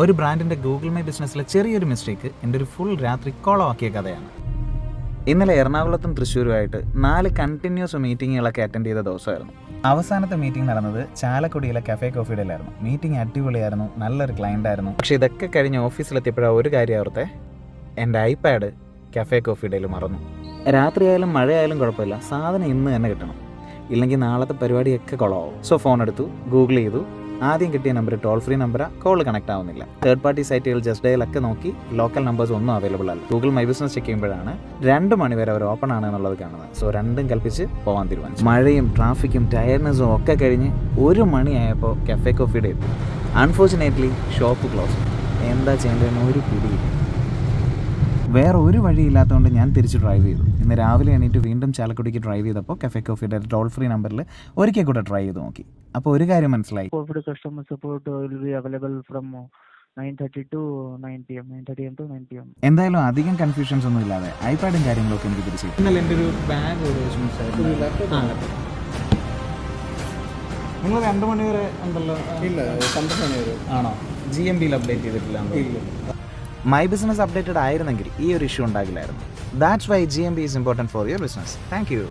ഒരു ബ്രാൻഡിൻ്റെ Google my ബിസിനസ്സിലെ ചെറിയൊരു മിസ്റ്റേക്ക് എൻ്റെ ഒരു ഫുൾ രാത്രി കോളമാക്കിയ കഥയാണ്. ഇന്നലെ എറണാകുളത്തും തൃശ്ശൂരുമായിട്ട് 4 കണ്ടിന്യൂസ് മീറ്റിങ്ങുകളൊക്കെ അറ്റൻഡ് ചെയ്ത ദിവസമായിരുന്നു. അവസാനത്തെ മീറ്റിംഗ് നടന്നത് ചാലക്കുടിയിലെ കഫേ കോഫിയുടെയിലായിരുന്നു. മീറ്റിംഗ് അടിപൊളിയായിരുന്നു, നല്ലൊരു ക്ലയൻ്റ് ആയിരുന്നു. പക്ഷേ ഇതൊക്കെ കഴിഞ്ഞ് ഓഫീസിലെത്തിയപ്പോഴാണ് ഒരു കാര്യം ഓർത്തെ, എൻ്റെ ഐപാഡ് കഫേ കോഫിയുടെയിൽ മറന്നു. രാത്രിയായാലും മഴയായാലും കുഴപ്പമില്ല, സാധനം ഇന്ന് തന്നെ കിട്ടണം, ഇല്ലെങ്കിൽ നാളത്തെ പരിപാടിയൊക്കെ കുളമാവും. സോ ഫോൺ എടുത്തു, ഗൂഗിൾ ചെയ്തു. ആദ്യം കിട്ടിയ നമ്പർ ടോൾ ഫ്രീ നമ്പറാണ്, കോൾ കണക്ട് ആവുന്നില്ല. തേർഡ് പാർട്ടി സൈറ്റുകൾ ജസ്റ്റ് ഡയലൊക്കെ നോക്കി ലോക്കൽ നമ്പേഴ്സ് ഒന്നും അവൈലബിൾ അല്ല. ഗൂഗിൾ മൈ ബിസിനസ് ചെക്ക് ചെയ്യുമ്പോഴാണ് 2 മണി വരെ അവർ ഓപ്പൺ ആണ് എന്നുള്ളത് കാണുന്നത്. സോ രണ്ടും കൽപ്പിച്ച് പോകാൻ തീരുമാനിച്ചു. മഴയും ട്രാഫിക്കും ടയർനെസ്സും ഒക്കെ കഴിഞ്ഞ് 1 മണിയായപ്പോൾ കഫേ കോഫിയുടെ എത്തി. Unfortunately shop close. എന്താ ചെയ്യേണ്ടതെന്ന് ഒരു പിടിയില്ല. വേറെ ഒരു വഴിയില്ലാത്തതുകൊണ്ട് ഞാൻ തിരിച്ച് ഡ്രൈവ് ചെയ്തു. ഇന്ന് രാവിലെ എണീറ്റ് വീണ്ടും ചാലക്കുടിക്ക് ഡ്രൈവ് ചെയ്തപ്പോൾ കഫേ കോഫിയുടെ ടോൾ ഫ്രീ നമ്പറിൽ ഒരിക്കൽ കൂടെ ട്രൈ ചെയ്ത് നോക്കി. അപ്പോൾ ഒരു കാര്യം മനസ്സിലായി, customer support will be available from 9:30 to 9 p.m. 9:30 am to 9 p.m. എന്തായാലും അധികം കൺഫ്യൂഷൻസ് ഒന്നും ഇല്ലാതെ ഐപാഡും കാര്യങ്ങളൊക്കെ എനിക്ക് തിരിച്ചു. ഇന്നലെ എൻ്റെ ഒരു ബാഗ് നിങ്ങൾ 2 മണി വരെ ഉണ്ടല്ലോ? ഇല്ല, 12 മണി വരെ. ആണോ? GMB അപ്ഡേറ്റ് ചെയ്തിട്ടില്ല? മൈ ബിസിനസ് അപ്ഡേറ്റഡ് ആയിരുന്നെങ്കിൽ ഈ ഒരു ഇഷ്യൂ ഉണ്ടാകില്ലായിരുന്നു. That's why GMB is important for your business. Thank U.